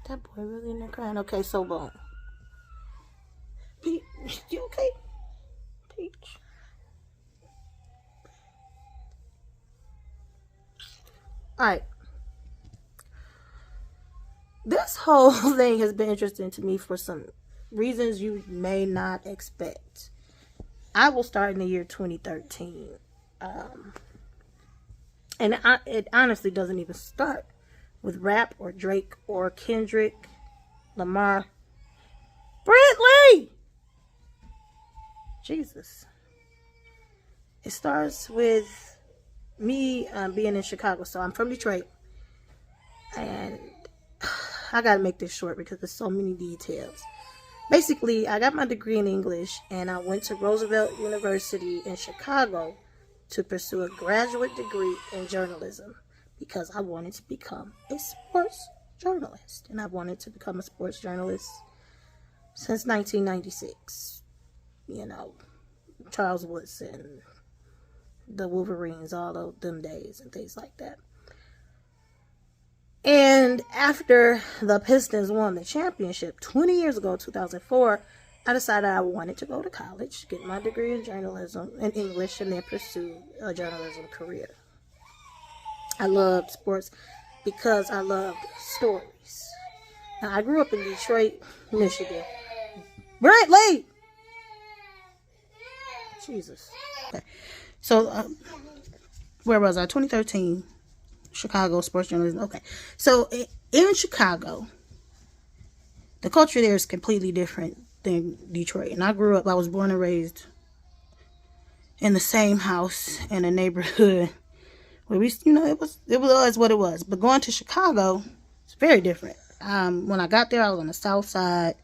That boy really in there crying. Okay, so boom. Peach, you okay? Peach. Alright. This whole thing has been interesting to me for some reasons you may not expect. I will start in the year 2013. And it honestly doesn't even start with rap or Drake or Kendrick Lamar. Bradley! Jesus. It starts with me being in Chicago. So I'm from Detroit. And I gotta make this short because there's so many details. Basically, I got my degree in English and I went to Roosevelt University in Chicago to pursue a graduate degree in journalism because I wanted to become a sports journalist. And I've wanted to become a sports journalist since 1996. You know, Charles Woodson, the Wolverines, all of them days and things like that. And after the Pistons won the championship 20 years ago, 2004, I decided I wanted to go to college, get my degree in journalism and English, and then pursue a journalism career. I loved sports because I loved stories. Now, I grew up in Detroit, Michigan. Bradley! Jesus. Okay. So, where was I? 2013. Chicago sports journalism. Okay. So, in Chicago, the culture there is completely different than Detroit. And I was born and raised in the same house in a neighborhood where we, it was what it was. But going to Chicago, it's very different. When I got there, I was on the south side.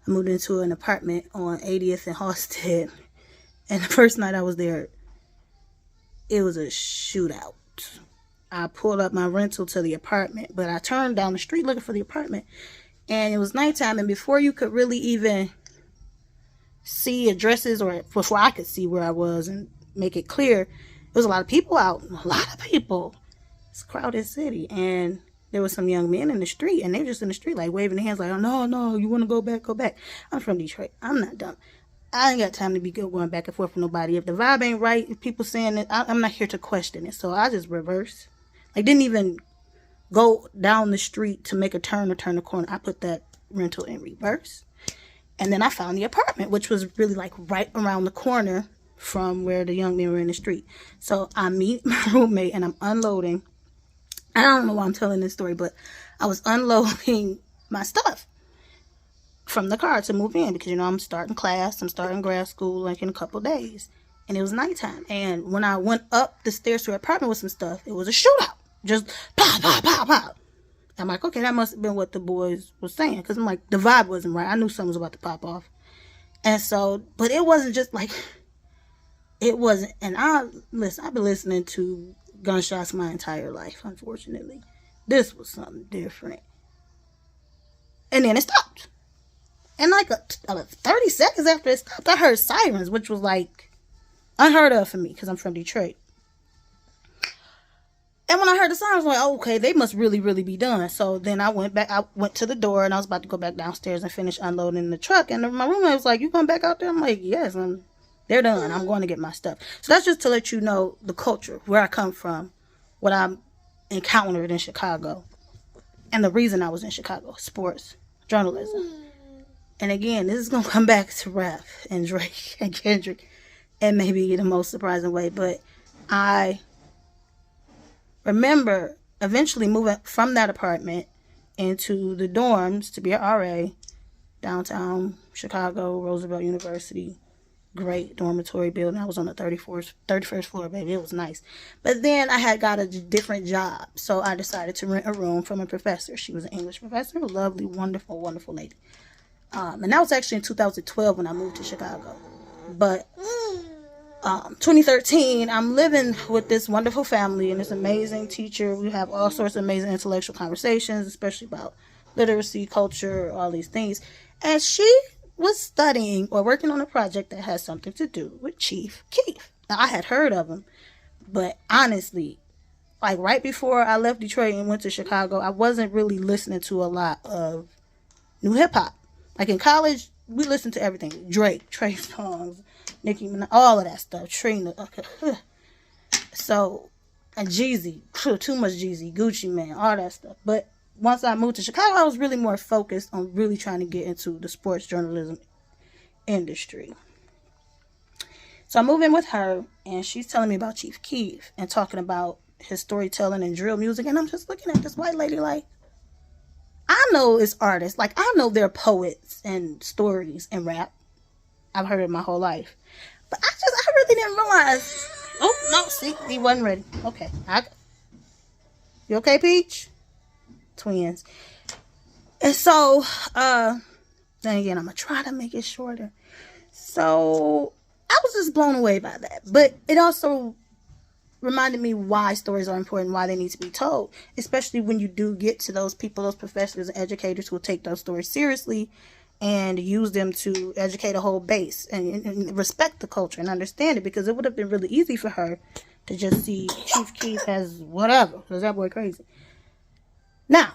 I moved into an apartment on 80th and Halstead. And the first night I was there, it was a shootout. I pulled up my rental to the apartment, but I turned down the street looking for the apartment. And it was nighttime, and before you could really even see addresses, or before I could see where I was and make it clear, there was a lot of people out. A lot of people. It's a crowded city. And there was some young men in the street, and they were just in the street, like, waving their hands, like, oh, no, you want to go back, go back. I'm from Detroit. I'm not dumb. I ain't got time to be going back and forth with nobody. If the vibe ain't right, if people saying it, I'm not here to question it. So I just reversed. I didn't even go down the street to make a turn or turn the corner. I put that rental in reverse. And then I found the apartment, which was really like right around the corner from where the young men were in the street. So I meet my roommate and I'm unloading. I don't know why I'm telling this story, but I was unloading my stuff from the car to move in because, I'm starting class. I'm starting grad school like in a couple days. And it was nighttime. And when I went up the stairs to her apartment with some stuff, it was a shootout. Just pop, pop, pop, pop. I'm like, okay, that must have been what the boys were saying. Because I'm like, the vibe wasn't right. I knew something was about to pop off. And so, but it wasn't just like, it wasn't. And I've been listening to gunshots my entire life, unfortunately. This was something different. And then it stopped. And like 30 seconds after it stopped, I heard sirens, which was like unheard of for me because I'm from Detroit. And when I heard the sirens, I was like, oh, okay, they must really, really be done. So then I went back. I went to the door and I was about to go back downstairs and finish unloading the truck. And my roommate was like, you going back out there? I'm like, yes, they're done. I'm going to get my stuff. So that's just to let you know the culture, where I come from, what I encountered in Chicago, and the reason I was in Chicago, sports, journalism. And again, this is going to come back to rap and Drake and Kendrick and maybe the most surprising way. But I remember eventually moving from that apartment into the dorms to be an RA, downtown Chicago, Roosevelt University. Great dormitory building. I was on the 31st floor, baby. It was nice. But then I had got a different job. So I decided to rent a room from a professor. She was an English professor. A lovely, wonderful, wonderful lady. And that was actually in 2012 when I moved to Chicago. But 2013, I'm living with this wonderful family and this amazing teacher. We have all sorts of amazing intellectual conversations, especially about literacy, culture, all these things. And she was studying or working on a project that has something to do with Chief Keef. Now, I had heard of him, but honestly, like right before I left Detroit and went to Chicago, I wasn't really listening to a lot of new hip hop. Like in college, we listened to everything: Drake, Trey Songz, Nicki Minaj, all of that stuff. Trina, okay. So, and Jeezy, too much Jeezy, Gucci Mane, all that stuff. But once I moved to Chicago, I was really more focused on really trying to get into the sports journalism industry. So I move in with her, and she's telling me about Chief Keef and talking about his storytelling and drill music. And I'm just looking at this white lady like, I know it's artists. Like, I know they're poets and stories and rap. I've heard it my whole life. But I really didn't realize. Oh, no, see, he wasn't ready. Okay. You okay, Peach? Twins. And so, then again, I'm going to try to make it shorter. So, I was just blown away by that. But it also reminded me why stories are important, why they need to be told, especially when you do get to those people, those professors and educators who will take those stories seriously and use them to educate a whole base and respect the culture and understand it, because it would have been really easy for her to just see Chief Keef as whatever, because that boy crazy. Now,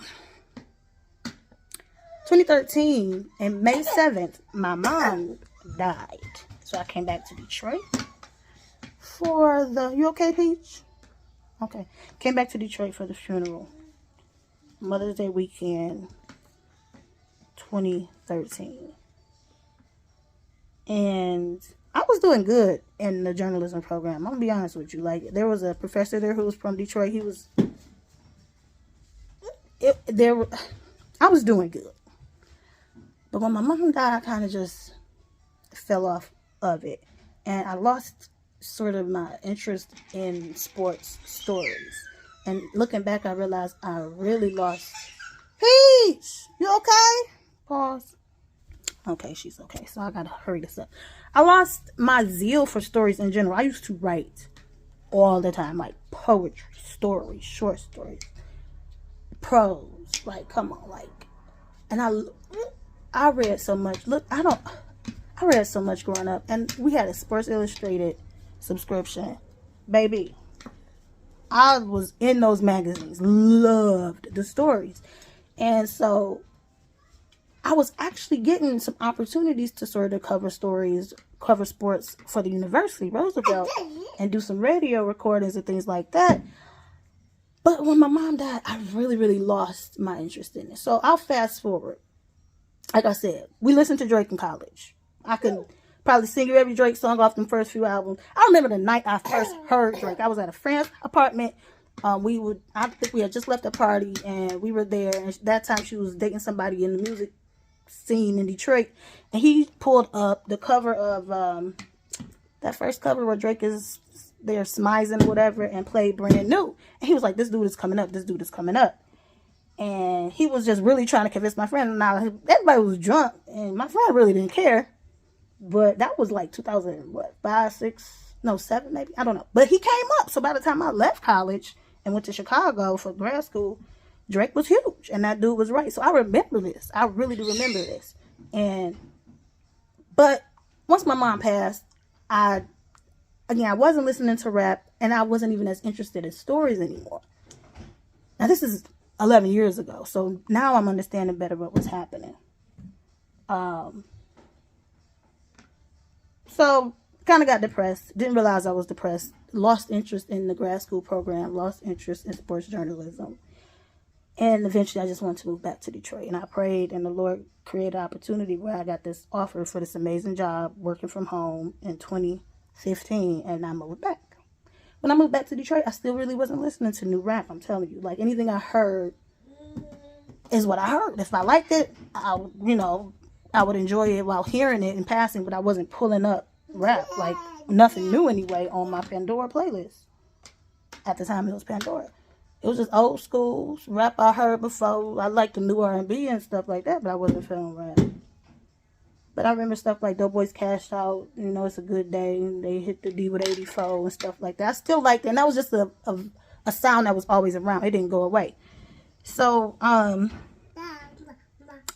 2013, and May 7th, my mom died. So I came back to Detroit for the... You okay, Peach? Okay. Came back to Detroit for the funeral. Mother's Day weekend, 2013. And I was doing good in the journalism program. I'm going to be honest with you. Like, there was a professor there who was from Detroit. He was... I was doing good. But when my mom died, I kind of just fell off of it. And I lost sort of my interest in sports stories. And looking back, I realized I really lost... Peach! You okay? Pause. Okay, she's okay. So I gotta hurry this up. I lost my zeal for stories in general. I used to write all the time. Like poetry, stories, short stories, prose. Like, come on, like... And I read so much. Look, I read so much growing up. And we had a Sports Illustrated subscription. Baby, I was in those magazines. Loved the stories. And so I was actually getting some opportunities to sort of cover stories, cover sports for the University, Roosevelt, and do some radio recordings and things like that. But when my mom died, I really, really lost my interest in it. So I'll fast forward. Like I said, we listened to Drake in college. I could probably sing you every Drake song off them first few albums. I remember the night I first heard Drake. I was at a friend's apartment. I think we had just left a party and we were there. And that time she was dating somebody in the music scene in Detroit. And he pulled up the cover of that first cover where Drake is there smizing or whatever and played Brand New. And he was like, this dude is coming up. This dude is coming up. And he was just really trying to convince my friend. Now, everybody was drunk, and my friend really didn't care. But that was like 2005, 6, no, 7 maybe. I don't know. But he came up. So by the time I left college and went to Chicago for grad school, Drake was huge. And that dude was right. So I remember this. I really do remember this. But once my mom passed, I wasn't listening to rap, and I wasn't even as interested in stories anymore. Now, this is 11 years ago. So now I'm understanding better what was happening. So kind of got depressed. Didn't realize I was depressed. Lost interest in the grad school program. Lost interest in sports journalism. And eventually I just wanted to move back to Detroit. And I prayed, and the Lord created an opportunity where I got this offer for this amazing job working from home in 2015. And I moved back. When I moved back to Detroit, I still really wasn't listening to new rap. I'm telling you. Like, anything I heard is what I heard. If I liked it, I would enjoy it while hearing it in passing, but I wasn't pulling up rap. Like, nothing new anyway on my Pandora playlist. At the time, it was Pandora. It was just old school rap I heard before. I liked the new R&B and stuff like that, but I wasn't feeling rap. But I remember stuff like Doughboys Cashed Out, It's a Good Day, and they hit the D with 84 and stuff like that. I still liked it, and that was just a sound that was always around. It didn't go away. So,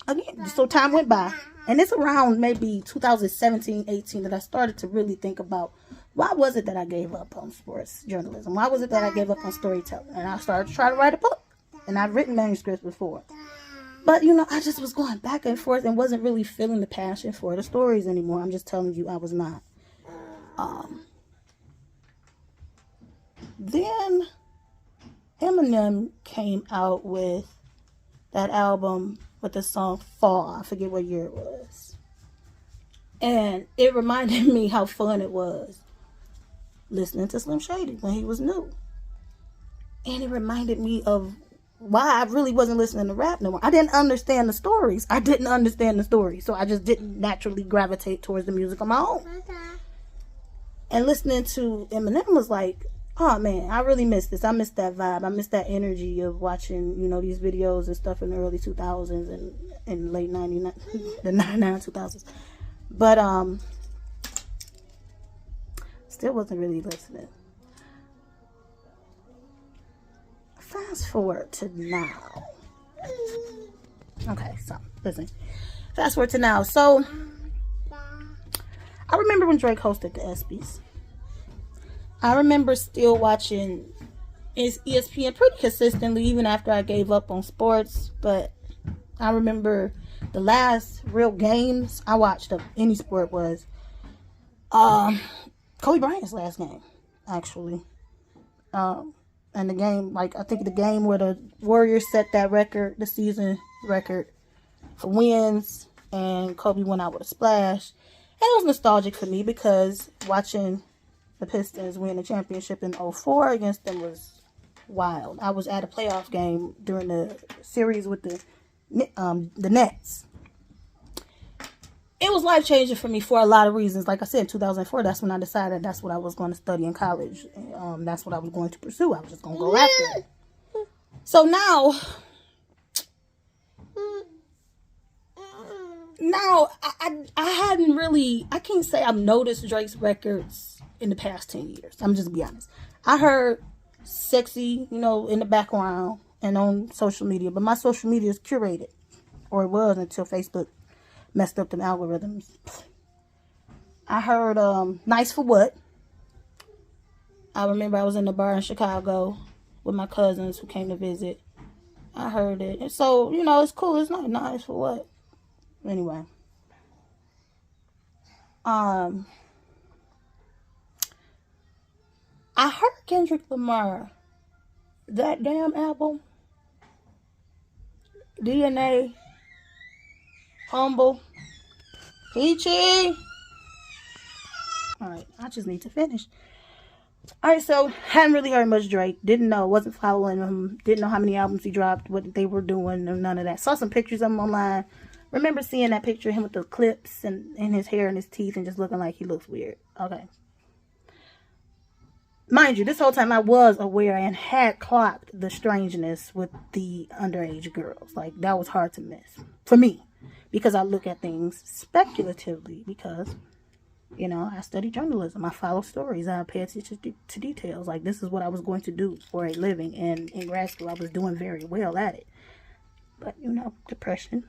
again, so time went by, and it's around maybe 2017, 18 that I started to really think about why was it that I gave up on sports journalism? Why was it that I gave up on storytelling? And I started to try to write a book. And I've written manuscripts before. But, I just was going back and forth and wasn't really feeling the passion for the stories anymore. I'm just telling you, I was not. Then Eminem came out with that album with the song Fall. I forget what year it was. And it reminded me how fun it was listening to Slim Shady when he was new. And it reminded me of why I really wasn't listening to rap no more. I didn't understand the stories. So I just didn't naturally gravitate towards the music on my own. And listening to Eminem was like, oh man, I really miss this. I miss that vibe. I miss that energy of watching, these videos and stuff in the early 2000s and late 99, the 99, 2000s. But, still wasn't really listening. Fast forward to now. Okay, so, listen. Fast forward to now. So, I remember when Drake hosted the ESPYs. I remember still watching ESPN pretty consistently, even after I gave up on sports. But I remember the last real games I watched of any sport was Kobe Bryant's last game, actually. And the game, I think the game where the Warriors set that record, the season record for wins, and Kobe went out with a splash. And it was nostalgic for me because watching the Pistons win the championship in 2004 against them was wild. I was at a playoff game during the series with the Nets. It was life-changing for me for a lot of reasons. Like I said, in 2004, that's when I decided that's what I was going to study in college. That's what I was going to pursue. I was just going to go after it. So now I hadn't really, I can't say I've noticed Drake's records in the past 10 years. I'm just be honest. I heard Sexy, in the background and on social media, but my social media is curated, or it was until Facebook messed up them algorithms. I heard Nice for What. I remember I was in the bar in Chicago with my cousins who came to visit. I heard it. And so, it's cool. It's not nice for what. Anyway. I heard Kendrick Lamar, that damn album, DNA, Humble, Peachy. Alright, I just need to finish. Alright, so, hadn't really heard much Drake. Didn't know, wasn't following him. Didn't know how many albums he dropped, what they were doing, or none of that. Saw some pictures of him online. Remember seeing that picture of him with the clips and his hair and his teeth and just looking like he looks weird. Okay. Mind you, this whole time I was aware and had clocked the strangeness with the underage girls. Like, that was hard to miss. For me. Because I look at things speculatively. Because, I study journalism. I follow stories. I pay attention to details. Like, this is what I was going to do for a living. And in grad school, I was doing very well at it. But, depression.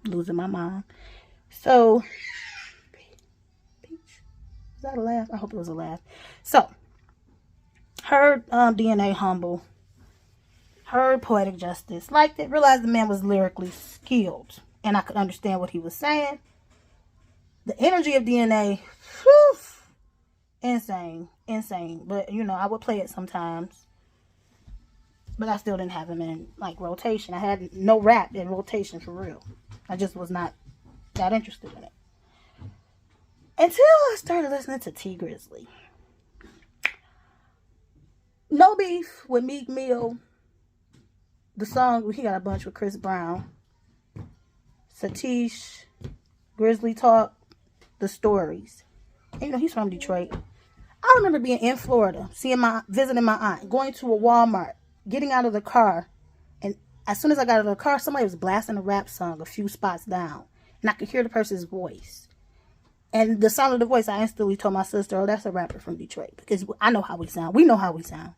Losing my mind. So, Peach. Was that a laugh? I hope it was a laugh. So, heard DNA Humble, heard Poetic Justice, liked it, realized the man was lyrically skilled, and I could understand what he was saying. The energy of DNA, whew, insane, but I would play it sometimes, but I still didn't have him in, rotation. I had no rap in rotation for real. I just was not that interested in it. Until I started listening to T Grizzly. No beef with Meek Mill. The song, he got a bunch with Chris Brown. Satish, Grizzly Talk, The Stories. And, he's from Detroit. I remember being in Florida, visiting my aunt, going to a Walmart, getting out of the car, and as soon as I got out of the car, somebody was blasting a rap song a few spots down, and I could hear the person's voice. And the sound of the voice, I instantly told my sister, oh, that's a rapper from Detroit. Because I know how we sound. We know how we sound.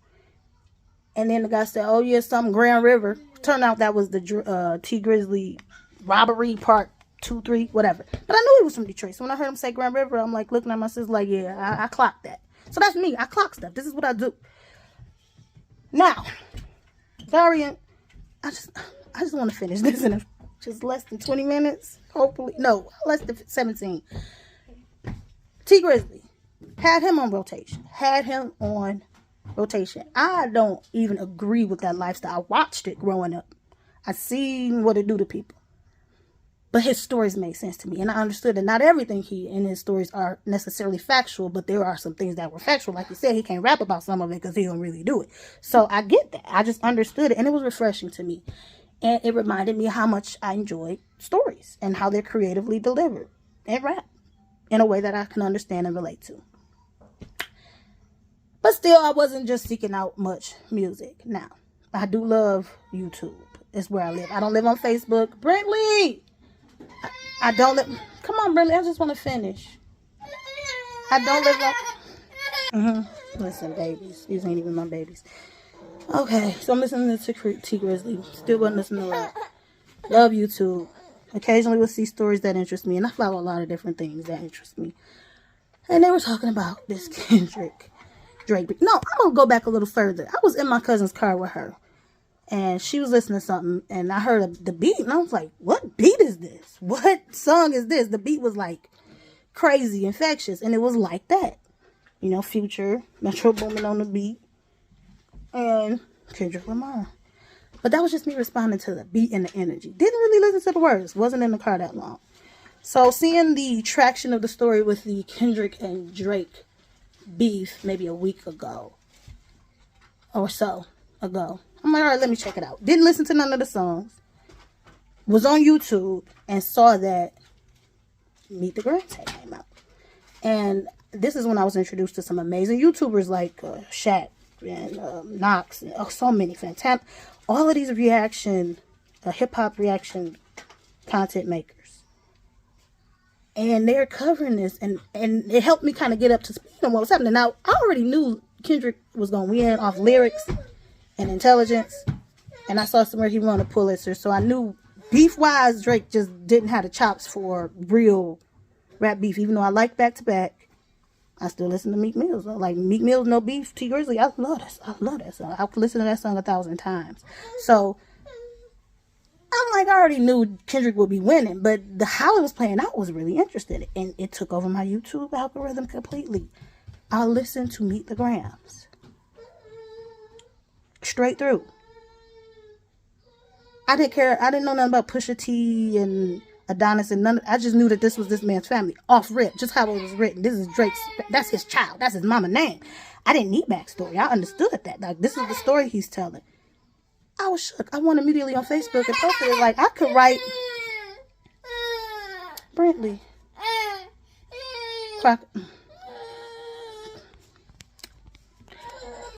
And then the guy said, oh, yeah, something Grand River. Turned out that was the T Grizzly robbery part 2, 3, whatever. But I knew he was from Detroit. So when I heard him say Grand River, I'm looking at my sister yeah, I clocked that. So that's me. I clock stuff. This is what I do. Now, Darian, I just want to finish this in just less than 20 minutes. Hopefully. No, less than 17. T Grizzly. Had him on rotation. I don't even agree with that lifestyle. I watched it growing up. I seen what it do to people. But his stories made sense to me. And I understood that not everything he in his stories are necessarily factual, but there are some things that were factual. Like you said, he can't rap about some of it because he don't really do it. So I get that. I just understood it. And it was refreshing to me. And it reminded me how much I enjoy stories and how they're creatively delivered and rap in a way that I can understand and relate to. But still, I wasn't just seeking out much music. Now, I do love YouTube. It's where I live. I don't live on Facebook. Brentley! I don't live... Come on, Brentley. I just want to finish. I don't live on... Listen, babies. These ain't even my babies. Okay, so I'm listening to T Grizzly. Still wasn't listening to rap. Love YouTube. Occasionally we'll see stories that interest me. And I follow a lot of different things that interest me. And they were talking about this Kendrick Drake. No, I'm going to go back a little further. I was in my cousin's car with her. And she was listening to something. And I heard the beat. And I was like, what beat is this? What song is this? The beat was like crazy, infectious. And it was like that. You know, Future, Metro Boomin on the beat. And Kendrick Lamar. But that was just me responding to the beat and the energy. Didn't really listen to the words. Wasn't in the car that long. So seeing the traction of the story with the Kendrick and Drake beef maybe a week ago or so ago, I'm like, all right, let me check it out. Didn't listen to none of the songs. Was on YouTube and saw that Meet the Grants came out. And this is when I was introduced to some amazing YouTubers like Shaq and Knox and so many fantastic. All of these hip-hop reaction content makers. And they're covering this, and it helped me kind of get up to speed on what was happening. Now, I already knew Kendrick was going to win off lyrics and intelligence, and I saw somewhere he won a Pulitzer, so I knew beef-wise, Drake just didn't have the chops for real rap beef. Even though I like back-to-back, I still listen to Meek Mill's. Like, Meek Mill's No Beef, T Grizzly, I love that song. I could listen to that song 1,000 times. So I'm like, I already knew Kendrick would be winning, but how it was playing out was really interesting, and it took over my YouTube algorithm completely. I listened to Meet the Grams straight through. I didn't care. I didn't know nothing about Pusha T and Adonis and none. I just knew that this was this man's family off rip, just how it was written. This is Drake's. That's his child. That's his mama name. I didn't need backstory. I understood that. Like, this is the story he's telling. I was shook. I went immediately on Facebook and posted it. Like, I could write Brentley.